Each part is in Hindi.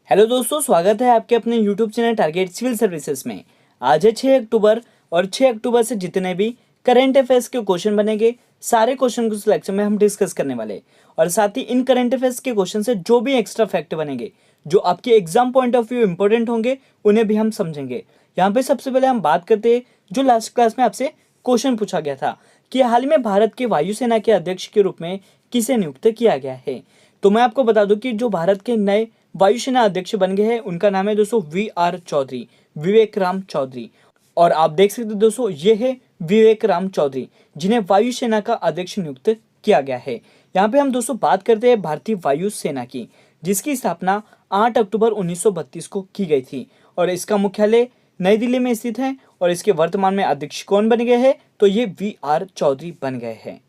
हेलो दोस्तों, स्वागत है आपके अपने YouTube channel target civil services में। आज है 6 अक्टूबर और 6 अक्टूबर से जितने भी करंट अफेयर्स के क्वेश्चन बनेंगे, सारे क्वेश्चन को सिलेक्शन में हम डिस्कस करने वाले। और साथ ही इन करंट अफेयर्स के क्वेश्चन से जो भी एक्स्ट्रा फैक्ट बनेंगे, जो आपके exam point of view important होंगे, उन्हें भी हम समझेंगे। यहाँ पे सबसे पहले हम बात करते हैं जो लास्ट क्लास में आपसे क्वेश्चन पूछा गया था कि हाल ही में भारत के वायुसेना के अध्यक्ष के रूप में किसे नियुक्त किया गया है। तो मैं आपको बता दूं कि जो भारत के नए वायुसेना अध्यक्ष बन गए हैं उनका नाम है दोस्तों वी.आर. चौधरी, विवेक राम चौधरी। और आप देख सकते हैं दोस्तों, ये है विवेक राम चौधरी जिन्हें वायुसेना का अध्यक्ष नियुक्त किया गया है। यहाँ पे हम दोस्तों बात करते हैं भारतीय वायुसेना की, जिसकी स्थापना 8 अक्टूबर 1932 को की गई थी और इसका मुख्यालय नई दिल्ली में स्थित है। और इसके वर्तमान में अध्यक्ष कौन बन गए हैं, तो ये वी.आर. चौधरी बन गए हैं।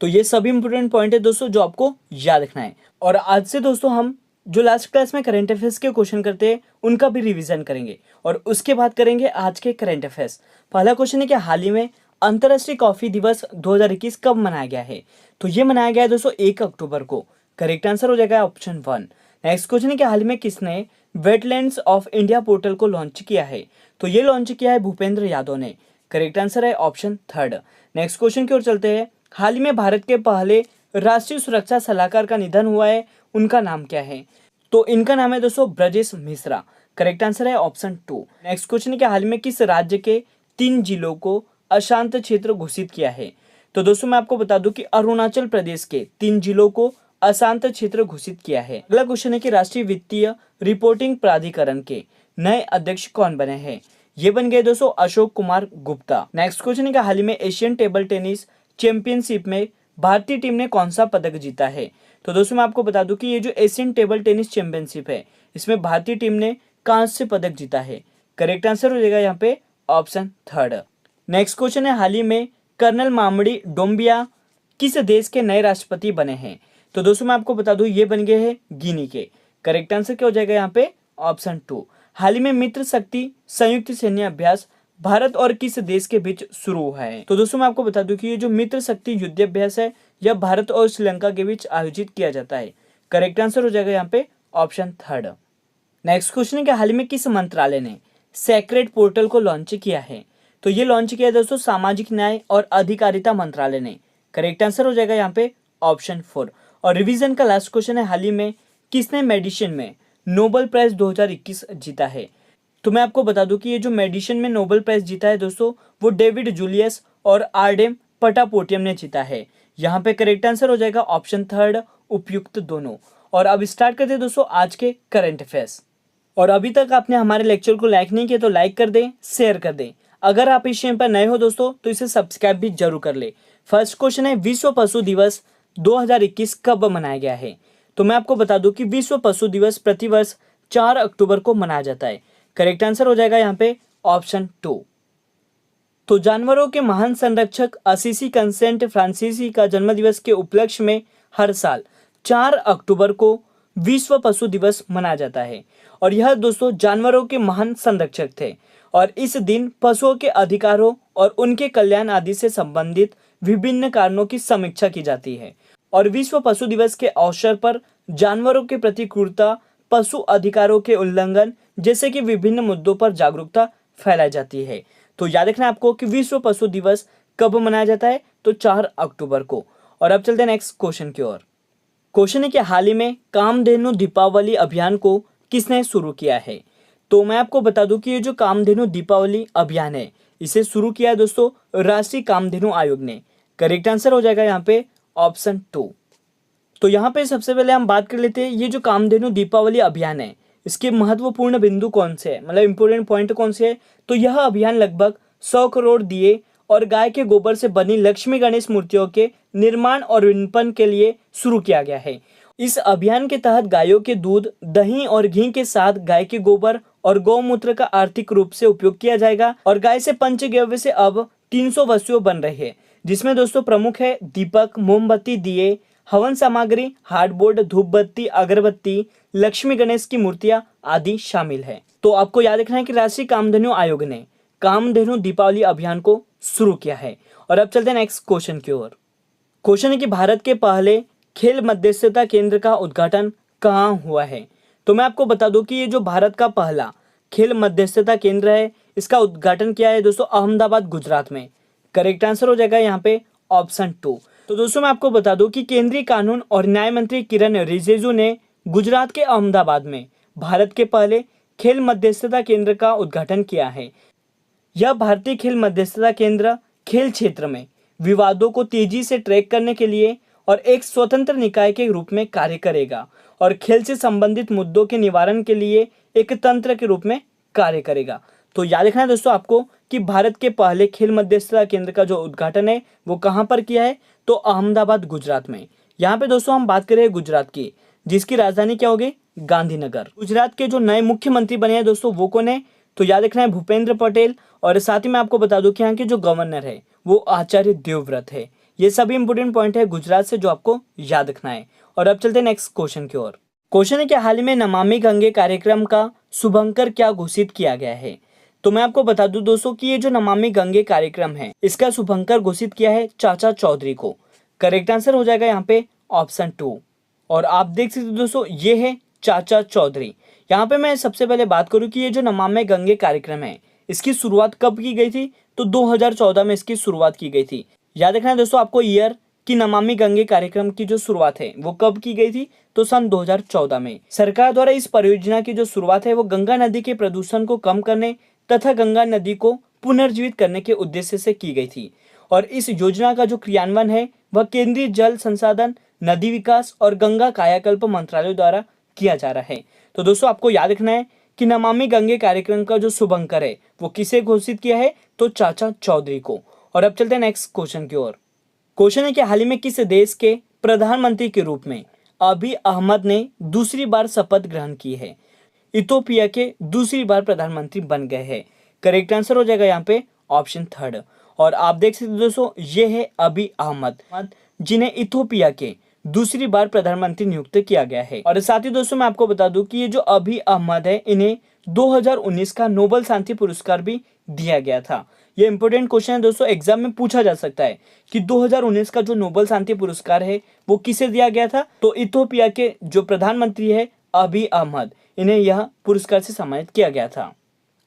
तो ये सभी इंपोर्टेंट पॉइंट है दोस्तों जो आपको याद रखना है। और आज से दोस्तों हम जो लास्ट क्लास में करंट अफेयर्स के क्वेश्चन करते हैं उनका भी रिवीजन करेंगे और उसके बाद करेंगे आज के करंट अफेयर्स। पहला क्वेश्चन है कि हाल ही में अंतर्राष्ट्रीय कॉफी दिवस 2021 कब मनाया गया है। तो ये मनाया गया है दोस्तों 1 अक्टूबर को। करेक्ट आंसर हो जाएगा ऑप्शन 1। नेक्स्ट क्वेश्चन है कि हाल ही में किसने वेटलैंड्स ऑफ इंडिया पोर्टल को लॉन्च किया है। तो ये लॉन्च किया है भूपेंद्र यादव ने। करेक्ट आंसर है ऑप्शन 3। नेक्स्ट क्वेश्चन की ओर चलते हैं। हाल ही में भारत के पहले राष्ट्रीय सुरक्षा सलाहकार का निधन हुआ है, उनका नाम क्या है। तो इनका नाम है दोस्तों ब्रजेश मिश्रा। करेक्ट आंसर है ऑप्शन 2। नेक्स्ट क्वेश्चन है कि हाल में किस राज्य के 3 जिलों को अशांत क्षेत्र घोषित किया है। तो दोस्तों मैं आपको बता दूं कि अरुणाचल प्रदेश के 3 जिलों को अशांत क्षेत्र घोषित किया है। अगला क्वेश्चन है कि राष्ट्रीय वित्तीय रिपोर्टिंग प्राधिकरण के नए अध्यक्ष कौन बने हैं। ये बन गए दोस्तों अशोक कुमार गुप्ता। नेक्स्ट क्वेश्चन है कि हाल ही में एशियन टेबल टेनिस चैंपियनशिप में भारतीय टीम ने कौन सा पदक जीता है। तो दोस्तों मैं आपको बता दूं कि ये जो एशियन टेबल टेनिस चैंपियनशिप है, इसमें भारतीय टीम ने कांस्य पदक जीता है। करेक्ट आंसर हो जाएगा यहाँ पे ऑप्शन 3। नेक्स्ट क्वेश्चन है हाल ही में कर्नल मामड़ी डोम्बिया किस देश के नए राष्ट्रपति बने हैं। तो दोस्तों मैं आपको बता दूं ये बन गए हैं गिनी के। करेक्ट आंसर क्या हो जाएगा यहाँ पे ऑप्शन 2। हाल ही में मित्र शक्ति संयुक्त सैन्य अभ्यास भारत और किस देश के बीच शुरू हुआ है। तो दोस्तों मैं आपको बता दूं कि ये जो मित्र शक्ति युद्ध अभ्यास है यह भारत और श्रीलंका के बीच आयोजित किया जाता है। करेक्ट आंसर हो जाएगा यहाँ पे ऑप्शन 3। नेक्स्ट क्वेश्चन है कि हाल में किस मंत्रालय ने सेक्रेट पोर्टल को लॉन्च किया है। तो ये लॉन्च किया है दोस्तों सामाजिक न्याय और अधिकारिता मंत्रालय ने। करेक्ट आंसर हो जाएगा यहाँ पे ऑप्शन 4। और रिवीजन का लास्ट क्वेश्चन है हाल ही में किसने मेडिसिन में नोबेल प्राइज 2021 जीता है। तो मैं आपको बता दूं कि ये जो मेडिसिन में नोबेल प्राइज जीता है दोस्तों वो डेविड जूलियस और आरडेम पटापोटियम ने जीता है। यहाँ पे करेक्ट आंसर हो जाएगा ऑप्शन 3 उपयुक्त दोनों। और अब स्टार्ट करते हैं दोस्तों आज के करंट अफेयर्स। और अभी तक आपने हमारे लेक्चर को लाइक नहीं किया तो लाइक कर दें, शेयर कर दें। अगर आप इस चैनल पर नए हो दोस्तों तो इसे सब्सक्राइब भी जरूर कर ले। फर्स्ट क्वेश्चन है विश्व पशु दिवस 2021 कब मनाया गया है। तो मैं आपको बता दूं कि विश्व पशु दिवस प्रतिवर्ष 4 अक्टूबर को मनाया जाता है। करेक्ट आंसर हो जाएगा यहाँ पे ऑप्शन 2। तो जानवरों के महान संरक्षक असीसी कंसेंट फ्रांसीसी का जन्मदिवस के उपलक्ष्य में हर साल 4 अक्टूबर को विश्व पशु दिवस मनाया जाता है। और यह दोस्तों जानवरों के महान संरक्षक थे और इस दिन पशुओं के अधिकारों और उनके कल्याण आदि से संबंधित विभिन्न कारणों की समीक्षा की जाती है। और विश्व पशु दिवस के अवसर पर जानवरों के प्रति क्रूरता, पशु अधिकारों के उल्लंघन जैसे कि विभिन्न मुद्दों पर जागरूकता फैलाई जाती है। तो याद रखना आपको कि विश्व पशु दिवस कब मनाया जाता है, तो 4 अक्टूबर को। और अब चलते हैं नेक्स्ट क्वेश्चन की ओर। क्वेश्चन है कि हाल ही में कामधेनु दीपावली अभियान को किसने शुरू किया है। तो मैं आपको बता दूं कि ये जो कामधेनु दीपावली अभियान है इसे शुरू किया है दोस्तों राष्ट्रीय कामधेनु आयोग ने। करेक्ट आंसर हो जाएगा यहाँ पे ऑप्शन 2। तो यहाँ पे सबसे पहले हम बात कर लेते हैं ये जो कामधेनु दीपावली अभियान है इसके महत्वपूर्ण बिंदु कौन से हैं, मतलब इंपोर्टेंट पॉइंट कौन से है। तो यह अभियान लगभग 100 करोड़ दिए और गाय के गोबर से बनी लक्ष्मी गणेश मूर्तियों के निर्माण और विपणन के लिए शुरू किया गया है। इस अभियान के तहत गायों के दूध, दही और घी के साथ गाय के गोबर और गौमूत्र का आर्थिक रूप से उपयोग किया जाएगा। और गाय से पंचगव्य से अब 300 वस्तुएं बन रही है, जिसमें दोस्तों प्रमुख है दीपक, मोमबत्ती, दिए, हवन सामग्री, हार्डबोर्ड, धूप बत्ती, अगरबत्ती, लक्ष्मी गणेश की मूर्तियां आदि शामिल है। तो आपको याद रखना है कि राष्ट्रीय कामधेनु आयोग ने कामधेनु दीपावली अभियान को शुरू किया है। और अब चलते हैं नेक्स्ट क्वेश्चन की ओर। क्वेश्चन है कि भारत के पहले खेल मध्यस्थता केंद्र का उद्घाटन कहाँ हुआ है। तो मैं आपको बता दूं कि ये जो भारत का पहला खेल मध्यस्थता केंद्र है, इसका उद्घाटन किया है दोस्तों अहमदाबाद गुजरात में। करेक्ट आंसर हो जाएगा यहाँ पे ऑप्शन 2। तो दोस्तों मैं आपको बता दूं कि केंद्रीय कानून और न्याय मंत्री किरण रिजिजू ने गुजरात के अहमदाबाद में भारत के पहले खेल मध्यस्थता केंद्र का उद्घाटन किया है। यह भारतीय खेल मध्यस्थता केंद्र खेल क्षेत्र में विवादों को तेजी से ट्रैक करने के लिए और एक स्वतंत्र निकाय के रूप में कार्य करेगा और खेल से संबंधित मुद्दों के निवारण के लिए एक तंत्र के रूप में कार्य करेगा। तो याद रखना है दोस्तों आपको कि भारत के पहले खेल मध्यस्थता केंद्र का जो उद्घाटन है वो कहाँ पर किया है, तो अहमदाबाद गुजरात में। यहाँ पे दोस्तों हम बात करें गुजरात की, जिसकी राजधानी क्या होगी, गांधीनगर। गुजरात के जो नए मुख्यमंत्री बने हैं दोस्तों वो कौन है, तो याद रखना है भूपेंद्र पटेल। और साथ ही मैं आपको बता दूं कि यहाँ के जो गवर्नर है वो आचार्य देवव्रत है। ये सभी इंपोर्टेंट पॉइंट है गुजरात से जो आपको याद रखना है। और अब चलते हैं नेक्स्ट क्वेश्चन की ओर। क्वेश्चन है कि हाल ही में नमामि गंगे कार्यक्रम का शुभंकर क्या घोषित किया गया है। तो मैं आपको बता दूं दोस्तों कि ये जो नमामि गंगे कार्यक्रम है इसका शुभंकर घोषित किया है चाचा चौधरी को। करेक्ट आंसर हो जाएगा यहाँ पे ऑप्शन 2। और आप देख सकते हो दोस्तों ये है चाचा चौधरी। यहाँ पे मैं सबसे पहले बात करूँ कि ये जो नमामि गंगे कार्यक्रम है इसकी शुरुआत कब की गई थी, तो 2014 में इसकी शुरुआत की गई थी। याद रखना है दोस्तों आपको ईयर कि नमामि गंगे कार्यक्रम की जो शुरुआत है वो कब की गई थी, तो सन 2014 में। सरकार द्वारा इस परियोजना की जो शुरुआत है वो गंगा नदी के प्रदूषण को कम करने तथा गंगा नदी को पुनर्जीवित करने के उद्देश्य से की गई थी। और इस योजना का जो क्रियान्वयन है वह केंद्रीय जल संसाधन, नदी विकास और गंगा कायाकल्प मंत्रालय द्वारा किया जा रहा है। तो दोस्तों आपको याद रखना है कि नमामि गंगे कार्यक्रम का जो शुभंकर है वो किसे घोषित किया है, तो चाचा चौधरी को। और अब चलते हैं नेक्स्ट क्वेश्चन की ओर। क्वेश्चन है कि हाल ही में किस देश के प्रधानमंत्री के रूप में अबी अहमद ने दूसरी बार शपथ ग्रहण की है। इथोपिया के दूसरी बार प्रधानमंत्री बन गए हैं। करेक्ट आंसर हो जाएगा यहाँ पे ऑप्शन 3। और आप देख सकते दोस्तों ये है अबी अहमद, जिन्हें इथोपिया के दूसरी बार प्रधानमंत्री नियुक्त किया गया है। और साथ ही दोस्तों मैं आपको बता दूं कि ये जो अबी अहमद है इन्हें 2019 का नोबेल शांति पुरस्कार भी दिया गया था। ये इंपॉर्टेंट क्वेश्चन है दोस्तों, एग्जाम में पूछा जा सकता है कि 2019 का जो नोबेल शांति पुरस्कार है वो किसे दिया गया था, तो इथोपिया के जो प्रधानमंत्री है अबी अहमद, इन्हें यह पुरस्कार से सम्मानित किया गया था।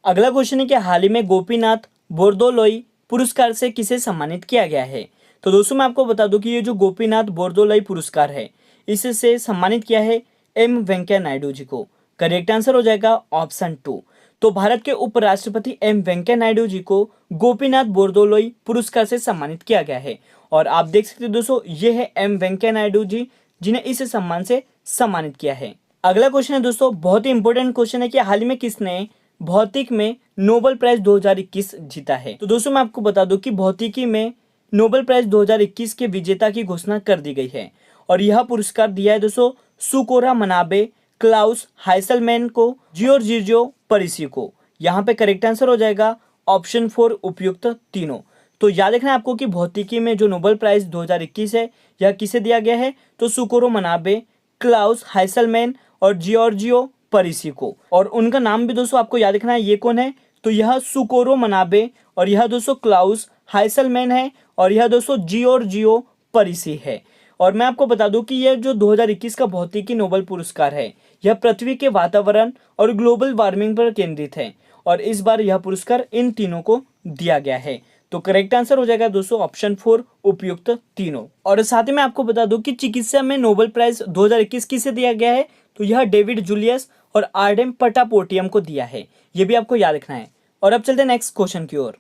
अगला क्वेश्चन है कि हाल ही में गोपीनाथ बोरदोलोई पुरस्कार से किसे सम्मानित किया गया है। तो दोस्तों मैं आपको बता दूं कि ये जो गोपीनाथ बोरदोलोई पुरस्कार है इससे सम्मानित किया है एम वेंकैया नायडू जी को। करेक्ट आंसर हो जाएगा ऑप्शन 2। तो भारत के उपराष्ट्रपति एम वेंकैया नायडू जी को गोपीनाथ बोरदोलोई पुरस्कार से सम्मानित किया गया है। और आप देख सकते हैं दोस्तों ये है एम वेंकैया नायडू जी जिन्हें इस सम्मान से सम्मानित किया है। अगला क्वेश्चन है दोस्तों बहुत ही इंपॉर्टेंट क्वेश्चन है कि हाल ही में किसने भौतिक में नोबेल प्राइज 2021 जीता है। तो दोस्तों मैं आपको बता दूं कि भौतिकी में नोबेल प्राइज 2021 के विजेता की घोषणा कर दी गई है। और यह पुरस्कार दिया है दोस्तों सुकोरा मनाबे, क्लाउस हाइसलमैन को, जियोर्जियो परिसी को। यहाँ पे करेक्ट आंसर हो जाएगा ऑप्शन 4 उपयुक्त तीनों। तो याद रखना है आपको कि भौतिकी में जो नोबेल प्राइज 2021 है यह किसे दिया गया है, तो सुकोरो मनाबे, क्लाउस हाइसलमैन और जियोर्जियो परिसी को। और उनका नाम भी दोस्तों आपको याद रखना है, ये कौन है, तो यह सुकोरो मनाबे और यह दोस्तों क्लाउस हाइसलमैन है और यह दोस्तों जियोर्जियो परिसी है। और मैं आपको बता दूं कि यह जो 2021 का भौतिकी नोबेल पुरस्कार है यह पृथ्वी के वातावरण और ग्लोबल वार्मिंग पर केंद्रित है। और इस बार यह पुरस्कार इन तीनों को दिया गया है। तो करेक्ट आंसर हो जाएगा दोस्तों ऑप्शन 4 उपयुक्त तीनों। और साथ ही मैं आपको बता दूं कि चिकित्सा में नोबेल प्राइज 2021 किसे दिया गया है, तो यह डेविड जूलियस और आरडेम पटापोटियम को दिया है। ये भी आपको याद रखना है। और अब चलते हैं नेक्स्ट क्वेश्चन की ओर।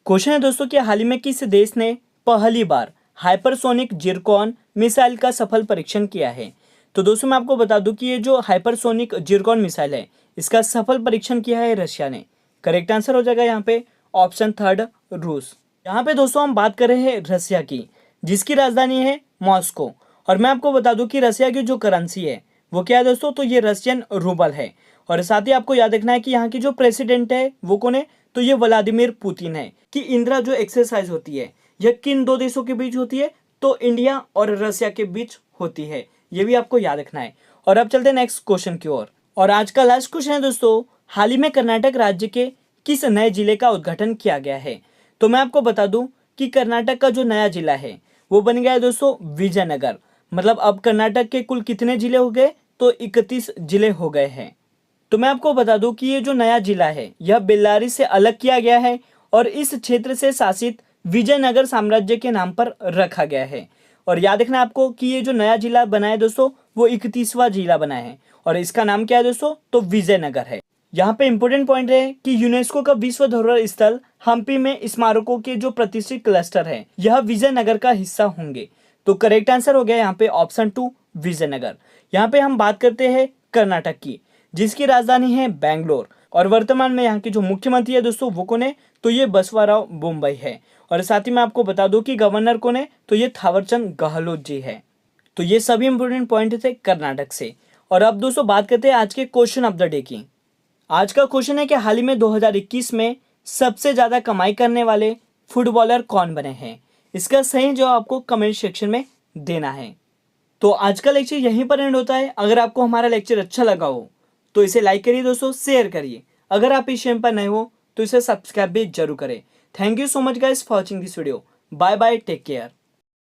क्वेश्चन है दोस्तों कि हाल ही में किस देश ने पहली बार हाइपरसोनिक जिरकॉन मिसाइल का सफल परीक्षण किया है। तो दोस्तों मैं आपको बता दूं कि ये जो हाइपरसोनिक जिरकॉन मिसाइल है इसका सफल परीक्षण किया है रशिया ने। करेक्ट आंसर हो जाएगा यहाँ पे ऑप्शन 3 रूस। यहाँ पे दोस्तों हम बात कर रहे हैं रशिया की, जिसकी राजधानी है मॉस्को। और मैं आपको बता दूं कि रशिया की जो करेंसी है वो क्या है दोस्तों, तो ये रशियन रूबल है। और साथ ही आपको याद रखना है कि यहाँ की जो प्रेसिडेंट है वो कौन है, तो ये व्लादिमीर पुतिन है। कि इंदिरा जो एक्सरसाइज होती है यह किन दो देशों के बीच होती है, तो इंडिया और रशिया के बीच होती है। ये भी आपको याद रखना है। और अब चलते हैं नेक्स्ट क्वेश्चन की ओर। और आज का लास्ट क्वेश्चन है दोस्तों, हाल ही में कर्नाटक राज्य के किस नए जिले का उद्घाटन किया गया है। तो मैं आपको बता दूं कि कर्नाटक का जो नया जिला है वो बन गया है दोस्तों विजयनगर। मतलब अब कर्नाटक के कुल कितने जिले हो गए, तो 31 जिले हो गए हैं। तो मैं आपको बता दूं कि ये जो नया जिला है यह बेल्लारी से अलग किया गया है और इस क्षेत्र से शासित विजयनगर साम्राज्य के नाम पर रखा गया है। और याद रखना आपको कि ये जो नया जिला बना है दोस्तों वो 31वां जिला बना है और इसका नाम क्या है दोस्तों, तो विजयनगर है। यहाँ पे इंपॉर्टेंट पॉइंट है कि यूनेस्को का विश्व धरोहर स्थल हम्पी में स्मारकों के जो प्रतिष्ठित क्लस्टर है यह विजयनगर का हिस्सा होंगे। तो करेक्ट आंसर हो गया यहाँ पे ऑप्शन 2 विजयनगर। यहाँ पे हम बात करते हैं कर्नाटक की, जिसकी राजधानी है बेंगलोर और वर्तमान में यहाँ के जो मुख्यमंत्री है दोस्तों वो कौन है, तो ये बसवाराव बोम्मई है। और साथ ही मैं आपको बता दूं कि गवर्नर कौन है, तो ये थावरचंद गहलोत जी है। तो ये सभी इंपॉर्टेंट पॉइंट थे कर्नाटक से। और अब दोस्तों बात करते हैं आज के क्वेश्चन ऑफ द डे की। आज का क्वेश्चन है कि हाल ही में 2021 में सबसे ज्यादा कमाई करने वाले फुटबॉलर कौन बने हैं। इसका सही जवाब आपको कमेंट सेक्शन में देना है। तो आज का लेक्चर यहीं पर एंड होता है। अगर आपको हमारा लेक्चर अच्छा लगा हो तो इसे लाइक करिए दोस्तों, शेयर करिए। अगर आप इस चैनल पर नए हो तो इसे सब्सक्राइब भी जरूर करें। Thank you so much guys for watching this video. Bye bye, take care.